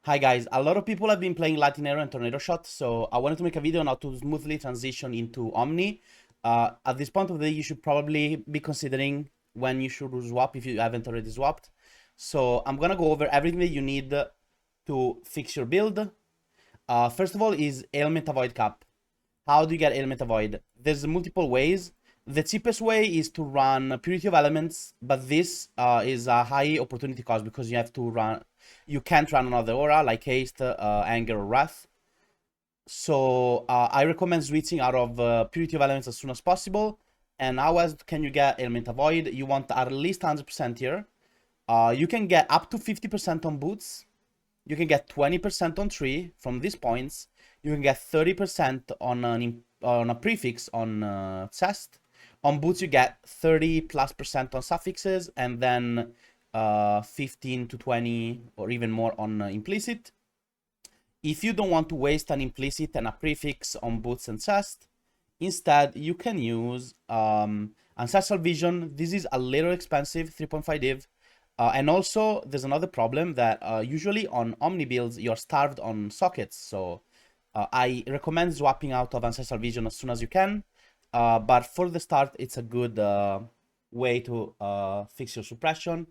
Hi guys, a lot of people have been playing Lightning Arrow and Tornado Shot, so I wanted to make a video on how to smoothly transition into Omni. At this point of the day, you should probably be considering when you should swap if you haven't already swapped. So I'm gonna go over everything that you need to fix your build. First of all is Ailment Avoid Cap. How do you get Ailment Avoid? There's multiple ways. The cheapest way is to run Purity of Elements, but this is a high opportunity cost because you can't run another aura like Haste, Anger, or Wrath. So I recommend switching out of Purity of Elements as soon as possible. And how else can you get Ailment Avoid? You want at least 100% here. You can get up to 50% on boots. You can get 20% on tree from these points. You can get 30% on a prefix on chest. On boots, you get 30+% on suffixes, and then 15 to 20 or even more on implicit. If you don't want to waste an implicit and a prefix on boots and chest, instead you can use Ancestral Vision. This is a little expensive, 3.5 div. And also, there's another problem that usually on Omni builds, you're starved on sockets. So I recommend swapping out of Ancestral Vision as soon as you can. But for the start, it's a good way to fix your suppression.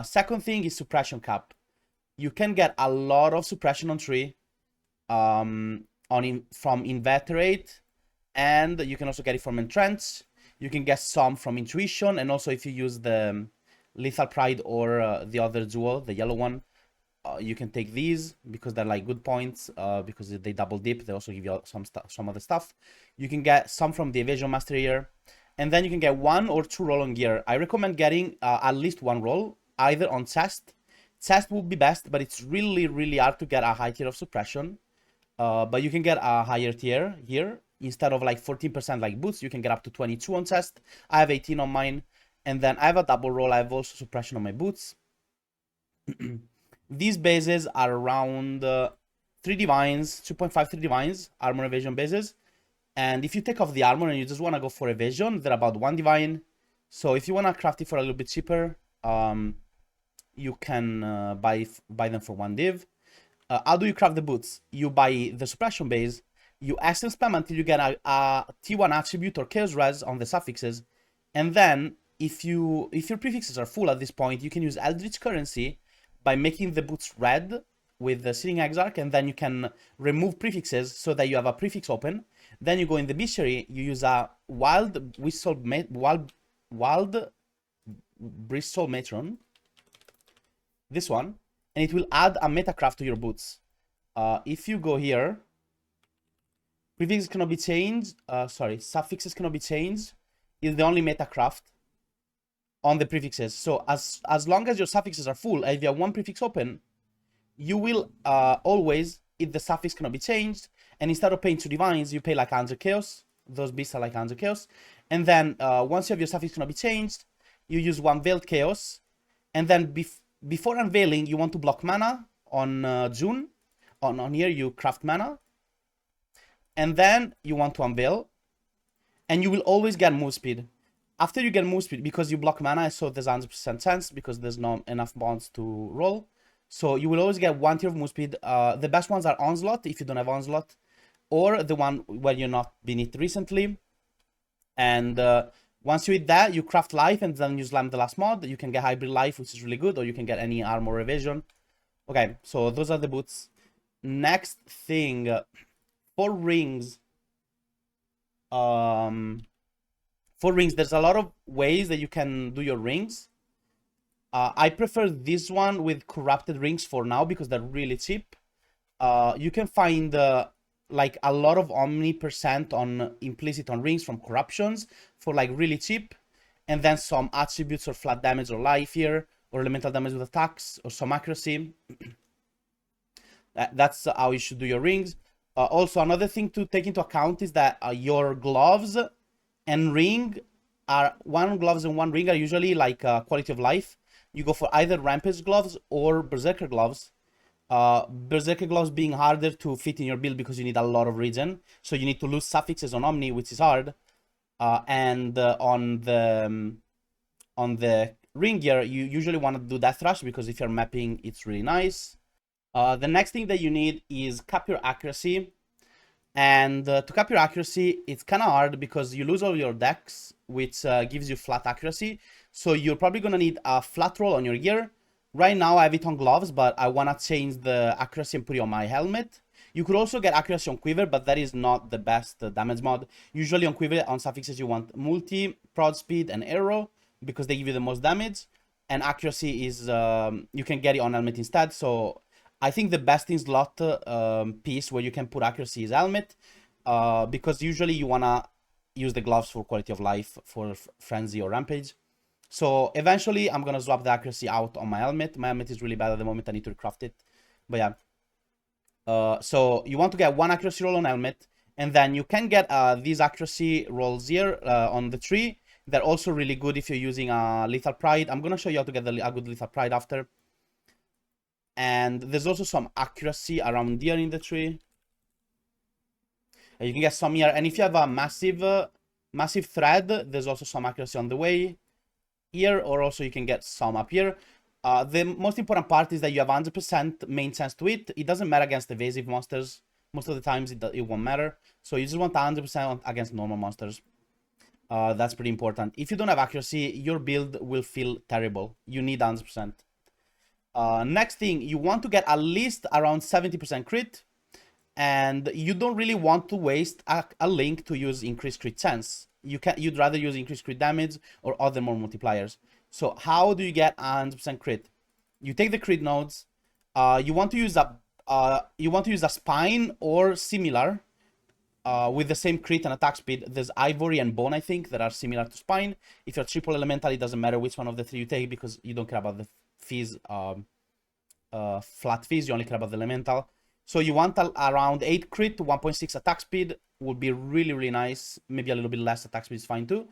Second thing is suppression cap. You can get a lot of suppression on tree from Inveterate, and you can also get it from Entrench. You can get some from Intuition, and also if you use the Lethal Pride or the other duo, the yellow one, you can take these because they're like good points because they double dip. They also give you some other stuff. You can get some from the Evasion Master here, and then you can get 1 or 2 roll on gear. I recommend getting at least 1 roll, either on chest. Chest would be best, but it's really hard to get a high tier of suppression. But you can get a higher tier here. Instead of like 14% like boots, you can get up to 22 on chest. I have 18 on mine. And then I have a double roll. I have also suppression on my boots. These bases are around 3 divines, 2.5 3 divines, armor evasion bases. And if you take off the armor and you just want to go for evasion, they're about 1 divine. So if you want to craft it for a little bit cheaper, you can buy them for 1 div. How do you craft the boots? You buy the suppression base, you essence spam until you get a T1 attribute or chaos res on the suffixes, and then if your prefixes are full at this point, you can use Eldritch Currency by making the boots red with the Searing Exarch, and then you can remove prefixes so that you have a prefix open. Then you go in the bestiary, you use a wild Bristol Matron, this one, and it will add a metacraft to your boots. If you go here, prefixes cannot be changed. Suffixes cannot be changed. Is the only metacraft on the prefixes. So as long as your suffixes are full, and if you have 1 prefix open, you will always, if the suffix cannot be changed, and instead of paying 2 divines, you pay like 100 chaos. Those beasts are like 100 chaos. And then once you have your suffix cannot be changed, you use 1 veiled chaos, and then before unveiling, you want to block mana on June. On here, you craft mana. And then you want to unveil. And you will always get move speed. After you get move speed, because you block mana, so there's 100% chance because there's not enough bonds to roll. So you will always get 1 tier of move speed. The best ones are Onslaught, if you don't have Onslaught. Or the one where you're not been hit recently. And once you hit that, you craft life and then you slam the last mod. You can get hybrid life, which is really good, or you can get any armor evasion. Okay, so those are the boots. Next thing, for rings. For rings, there's a lot of ways that you can do your rings. I prefer this one with corrupted rings for now because they're really cheap. You can find like a lot of Omni % on implicit on rings from corruptions for like really cheap, and then some attributes or flat damage or life here, or elemental damage with attacks, or some accuracy. That's how you should do your rings. Also, another thing to take into account is that your gloves and ring are 1 gloves and 1 ring are usually like quality of life. You go for either Rampage gloves or Berserker gloves. Berserker gloves being harder to fit in your build because you need a lot of regen. So you need to lose suffixes on Omni, which is hard. And on the ring gear, you usually want to do Death Rush because if you're mapping, it's really nice. The next thing that you need is cap your accuracy. And to cap your accuracy, it's kind of hard because you lose all your decks, which gives you flat accuracy. So you're probably going to need a flat roll on your gear. Right now, I have it on gloves, but I want to change the accuracy and put it on my helmet. You could also get accuracy on quiver, but that is not the best damage mod. Usually on quiver, on suffixes, you want multi, prod speed, and arrow because they give you the most damage. And accuracy is, you can get it on helmet instead. So I think the best in slot piece where you can put accuracy is helmet, because usually you want to use the gloves for quality of life for frenzy or rampage. So eventually I'm going to swap the accuracy out on my helmet. My helmet is really bad at the moment. I need to recraft it. But yeah. So you want to get one accuracy roll on helmet. And then you can get these accuracy rolls here on the tree. They're also really good if you're using a Lethal Pride. I'm going to show you how to get a good Lethal Pride after. And there's also some accuracy around here in the tree. You can get some here. And if you have a massive thread, there's also some accuracy on the way here, or also you can get some up here. The most important part is that you have 100% main sense to it. It doesn't matter against evasive monsters. Most of the times it won't matter. So you just want 100% against normal monsters. That's pretty important. If you don't have accuracy, your build will feel terrible. You need 100%. Next thing, you want to get at least around 70% crit. And you don't really want to waste a link to use increased crit chance. You'd rather use increased crit damage or other more multipliers. So how do you get 100% crit? You take the crit nodes. You want to use a spine or similar with the same crit and attack speed. There's ivory and bone, I think, that are similar to spine. If you're triple elemental, it doesn't matter which one of the three you take because you don't care about the fizz, flat fizz. You only care about the elemental. So you want around 8 crit to 1.6 attack speed would be really, really nice. Maybe a little bit less attack speed is fine too.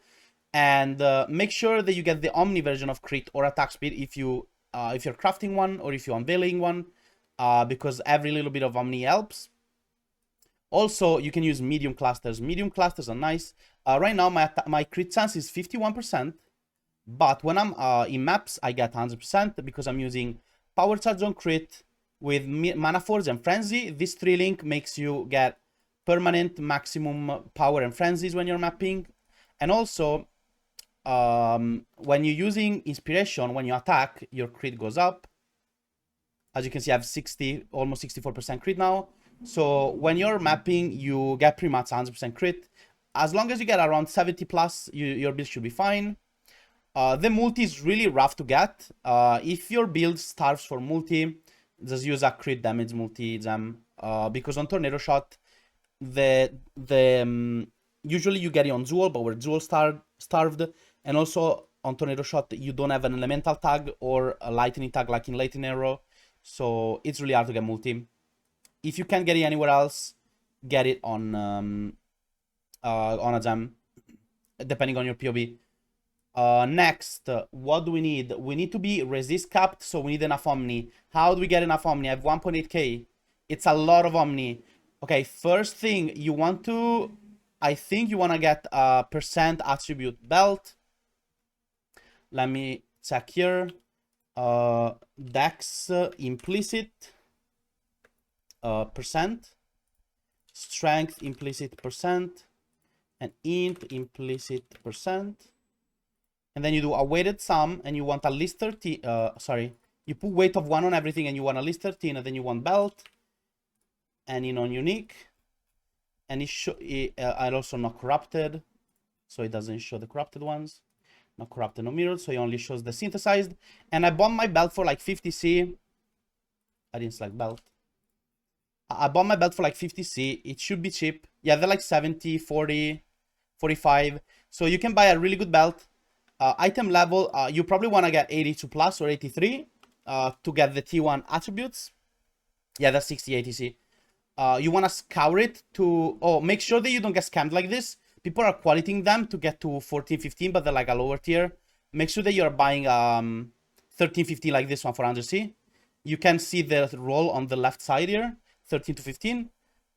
And make sure that you get the Omni version of crit or attack speed if you're crafting one or if you're unveiling one, because every little bit of Omni helps. Also, you can use medium clusters. Medium clusters are nice. Right now, my crit chance is 51%, but when I'm in maps, I get 100% because I'm using Power Charge on crit with Mana Force and Frenzy. This 3-link makes you get permanent maximum power and frenzies when you're mapping. And also, when you're using Inspiration, when you attack, your crit goes up. As you can see, I have almost 64% crit now. So when you're mapping, you get pretty much 100% crit. As long as you get around 70 plus, your build should be fine. The multi is really rough to get. If your build starves for multi, just use a crit damage multi gem. Because on Tornado Shot, usually you get it on Jewel, but we're Jewel starved. And also on Tornado Shot, you don't have an elemental tag or a lightning tag like in Lightning Arrow. So it's really hard to get multi. If you can't get it anywhere else, get it on a gem, depending on your POV. Next, what do we need? We need to be resist capped, so we need enough Omni. How do we get enough Omni? I have 1.8k. It's a lot of Omni. Okay, first thing, you want to... I think you want to get a percent attribute belt. Let me check here. Dex implicit percent. Strength implicit percent. And int implicit percent. And then you do a weighted sum and you want a list 13. You put weight of 1 on everything and you want a list 13, and then you want belt. And in on unique. And it also not corrupted. So it doesn't show the corrupted ones. Not corrupted, no mirrored. So it only shows the synthesized. And I bought my belt for like 50C. I didn't select belt. I bought my belt for like 50C. It should be cheap. Yeah, they're like 70, 40, 45. So you can buy a really good belt. Item level, you probably want to get 82 plus or 83 to get the T1 attributes. Yeah, that's 60 ATC. You want to scour it to... Oh, make sure that you don't get scammed like this. People are qualitying them to get to 14, 15, but they're like a lower tier. Make sure that you're buying 13, 15 like this one for 100C. You can see the roll on the left side here, 13 to 15.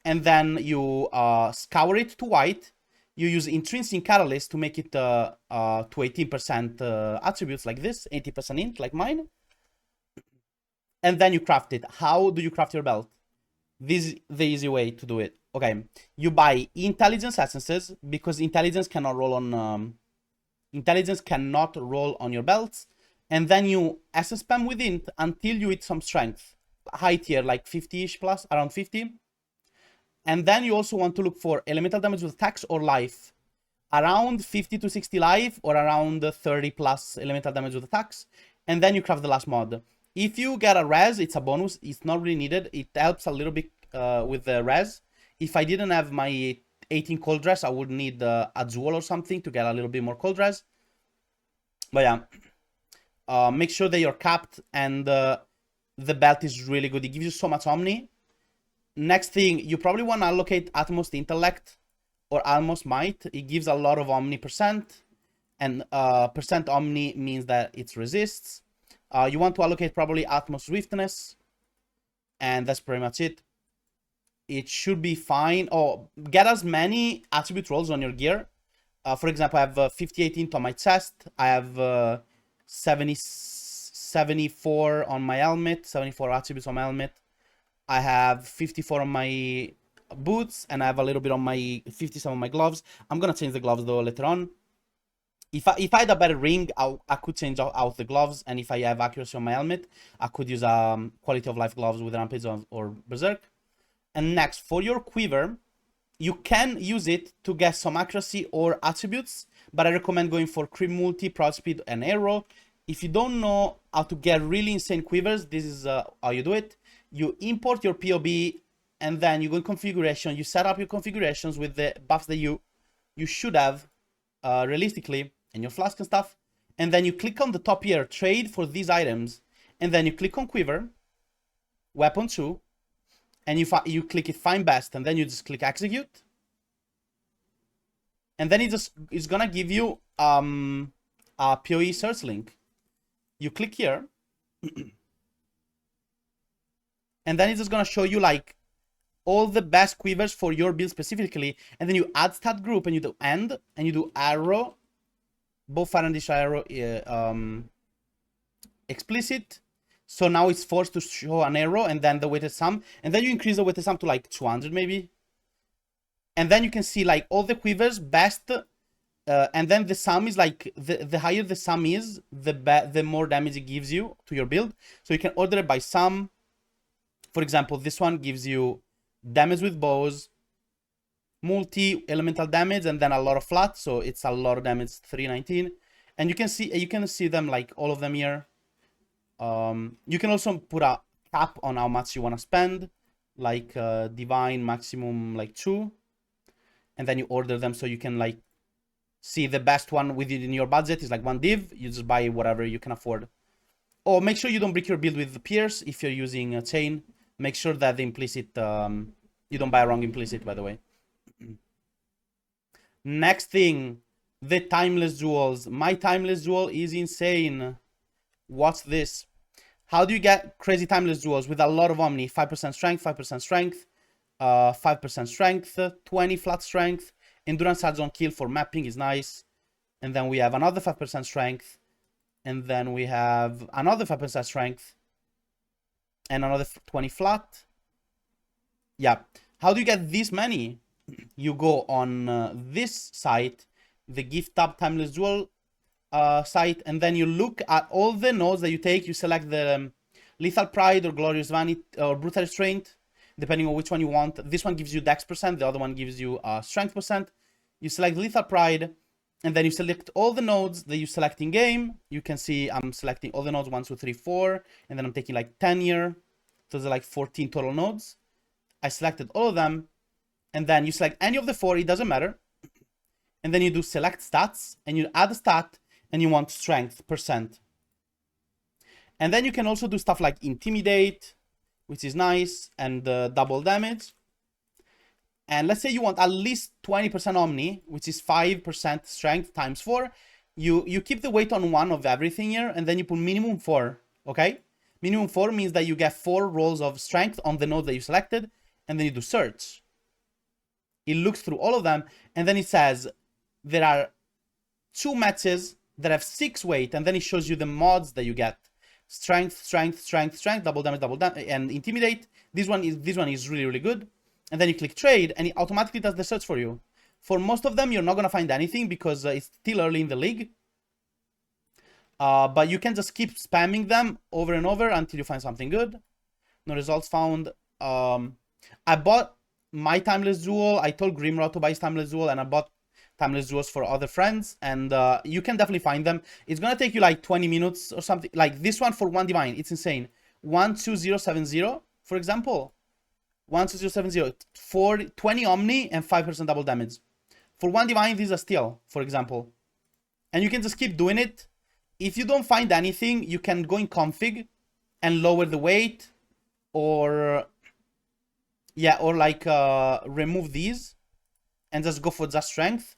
And then you scour it to white. You use intrinsic catalyst to make it to 18% attributes like this, 80% int like mine. And then you craft it. How do you craft your belt? This is the easy way to do it. Okay, you buy intelligence essences because intelligence cannot roll on your belts, and then you essence spam with int until you hit some strength, high tier like 50ish plus, around 50. And then you also want to look for elemental damage with attacks or life, around 50 to 60 life or around 30 plus elemental damage with attacks, and then you craft the last mod. If you get a res, it's a bonus. It's not really needed. It helps a little bit with the res. If I didn't have my 18 cold dress, I would need a jewel or something to get a little bit more cold dress. But yeah, make sure that you're capped, and the belt is really good. It gives you so much Omni. Next thing, you probably want to allocate Utmost Intellect or Utmost Might. It gives a lot of Omni percent, and percent Omni means that it resists. You want to allocate probably Utmost Swiftness, and that's pretty much it. It should be fine. Oh, get as many attribute rolls on your gear. For example, I have 58 int on my chest. I have 74 on my helmet, 74 attributes on my helmet. I have 54 on my boots, and I have a little bit on my 57 on my gloves. I'm gonna change the gloves though later on. If I had a better ring, I could change out the gloves, and if I have accuracy on my helmet, I could use quality of life gloves with Rampage or Berserk. And next, for your quiver, you can use it to get some accuracy or attributes, but I recommend going for crit multi, prod speed, and arrow. If you don't know how to get really insane quivers, this is how you do it. You import your POB, and then you go in configuration. You set up your configurations with the buffs that you should have realistically, and your flask and stuff. And then you click on the top here, trade for these items, and then you click on quiver, weapon 2, and you click it find best, and then you just click execute, and then it's gonna give you a PoE search link. You click here, and then it's just gonna show you like all the best quivers for your build specifically, and then you add stat group, and you do end, and you do arrow, both fire and dish arrow explicit. So now it's forced to show an arrow, and then the weighted sum, and then you increase the weighted sum to like 200 maybe, and then you can see like all the quivers best, and then the sum is like the higher the sum is, the more damage it gives you to your build. So you can order it by sum. For example, this one gives you damage with bows, multi elemental damage, and then a lot of flat, so it's a lot of damage, 319. And you can see them like all of them here. You can also put a cap on how much you want to spend, like divine maximum like 2, and then you order them so you can like see the best one within your budget is like 1 div. You just buy whatever you can afford. Oh, make sure you don't break your build with the pierce if you're using a chain. Make sure that the implicit you don't buy a wrong implicit, by the way. Next thing, the timeless jewels. My timeless jewel is insane. What's this? How do you get crazy timeless jewels with a lot of Omni? 5% strength, 5% strength, 5% strength, 20 flat strength, endurance adds on kill for mapping is nice. And then we have another 5% strength, and then we have another 5% strength, and another 20 flat. Yeah. How do you get this many? You go on this site, the gift tab timeless jewel site, and then you look at all the nodes that you take. You select the lethal pride or glorious vanity or brutal restraint, depending on which one you want. This one gives you dex percent, the other one gives you strength percent. You select lethal pride, and then you select all the nodes that you select in game. You can see I'm selecting all the nodes 1, 2, 3, 4, and then I'm taking like 10 here. So there's like 14 total nodes. I selected all of them, and then you select any of the 4, it doesn't matter. And then you do select stats, and you add a stat, and you want strength percent. And then you can also do stuff like intimidate, which is nice, and double damage. And let's say you want at least 20% Omni, which is 5% strength times 4. You keep the weight on 1 of everything here, and then you put minimum 4, okay? Minimum 4 means that you get 4 rolls of strength on the node that you selected, and then you do search. It looks through all of them, and then it says there are 2 matches that have 6 weight, and then it shows you the mods that you get. Strength, strength, strength, strength, double damage, and intimidate. This one is really, really good. And then you click trade, and it automatically does the search for you. For most of them, you're not gonna find anything because it's still early in the league. But you can just keep spamming them over and over until you find something good. No results found. I bought my Timeless Jewel. I told Grimrod to buy his Timeless Jewel, and I bought Timeless Jewels for other friends, and you can definitely find them. It's gonna take you like 20 minutes or something. Like this one for 1 divine, it's insane. 12070, for example. 12070 for 20 Omni and 5% double damage. For 1 divine, this is a steal, for example. And you can just keep doing it. If you don't find anything, you can go in config and lower the weight, or yeah, or like remove these and just go for just strength.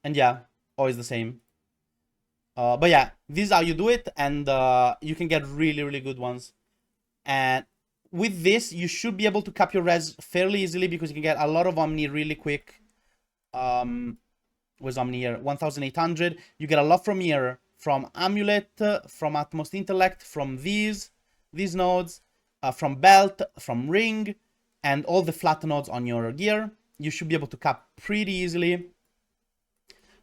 And yeah, always the same. But yeah, this is how you do it, and you can get really, really good ones. And with this, you should be able to cap your res fairly easily because you can get a lot of Omni really quick. Where's Omni here? 1800. You get a lot from here, from Amulet, from Utmost Intellect, from these nodes, from Belt, from Ring, and all the flat nodes on your gear. You should be able to cap pretty easily.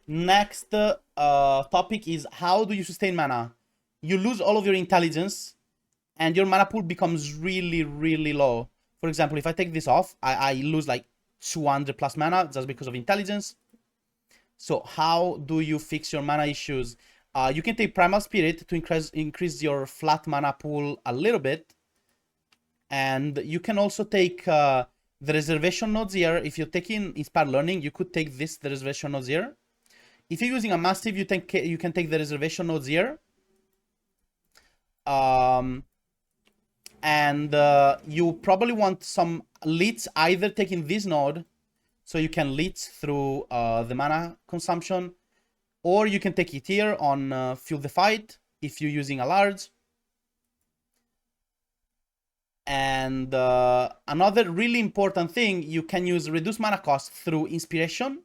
Next topic is how do you sustain mana? You lose all of your intelligence and your mana pool becomes really, really low. For example, if I take this off, I lose like 200 plus mana just because of intelligence. So how do you fix your mana issues? You can take Primal Spirit to increase your flat mana pool a little bit. And you can also take the reservation nodes here. If you're taking Inspired Learning, you could take the reservation nodes here. If you're using a Massive, you can take the reservation nodes here. And you probably want some leads, either taking this node, so you can lead through the mana consumption, or you can take it here on Fuel the Fight if you're using a large. And another really important thing, you can use reduce mana cost through Inspiration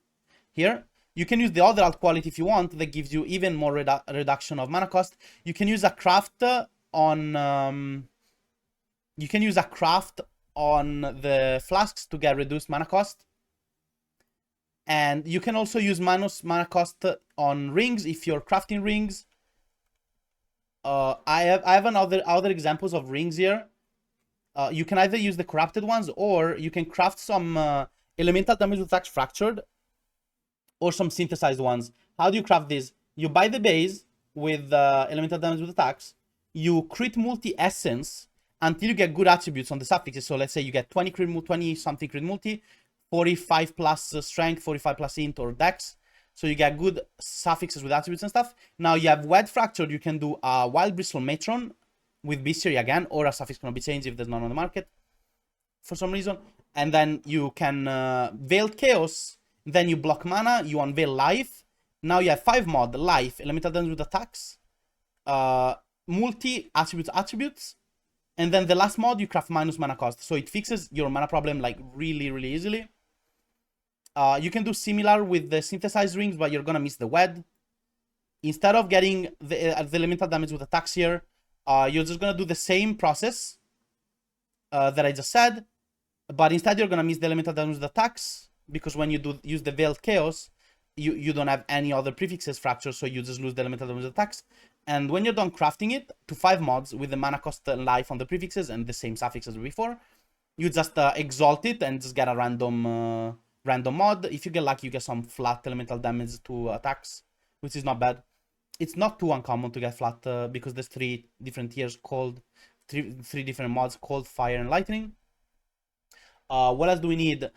here. You can use the other alt quality if you want, that gives you even more reduction of mana cost. You can use a craft on the flasks to get reduced mana cost. And you can also use minus mana cost on rings if you're crafting rings. I have other examples of rings here. You can either use the corrupted ones, or you can craft some elemental damage with attacks fractured, or some synthesized ones. How do you craft this? You buy the base with elemental damage with attacks. You crit multi essence until you get good attributes on the suffixes. So let's say you get 20 something crit multi, 45 plus strength, 45 plus int or dex. So you get good suffixes with attributes and stuff. Now you have Wed Fractured. You can do a Wild Bristle Matron with Bestiary again, or a suffix cannot be changed if there's none on the market for some reason. And then you can Veiled Chaos. Then you block mana, you unveil life. Now you have 5 mod, life, elemental damage with attacks, multi attributes, and then the last mod you craft minus mana cost. So it fixes your mana problem like really, really easily. You can do similar with the synthesized rings, but you're gonna miss the Wed. Instead of getting the elemental damage with attacks here, you're just gonna do the same process that I just said, but instead you're gonna miss the elemental damage with attacks, because when you use the Veiled Chaos, you don't have any other prefixes fracture, so you just lose the elemental damage attacks. And when you're done crafting it to 5 mods with the mana cost and life on the prefixes and the same suffixes as before, you just exalt it and just get a random mod. If you get lucky, you get some flat elemental damage to attacks, which is not bad. It's not too uncommon to get flat because there's 3 different tiers called, three different mods called Fire and Lightning. What else do we need?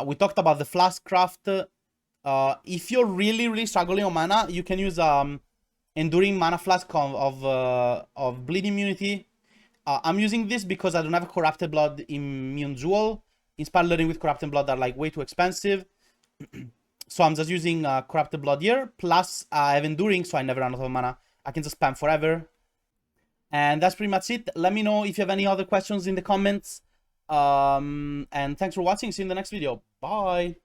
We talked about the flask craft. If you're really, really struggling on mana, you can use Enduring Mana Flask of Bleed Immunity. I'm using this because I don't have a Corrupted Blood Immune Jewel. Inspired Learning with Corrupted Blood are like way too expensive. So I'm just using Corrupted Blood here. Plus I have Enduring, so I never run out of mana. I can just spam forever. And that's pretty much it. Let me know if you have any other questions in the comments. And thanks for watching. See you in the next video. Bye.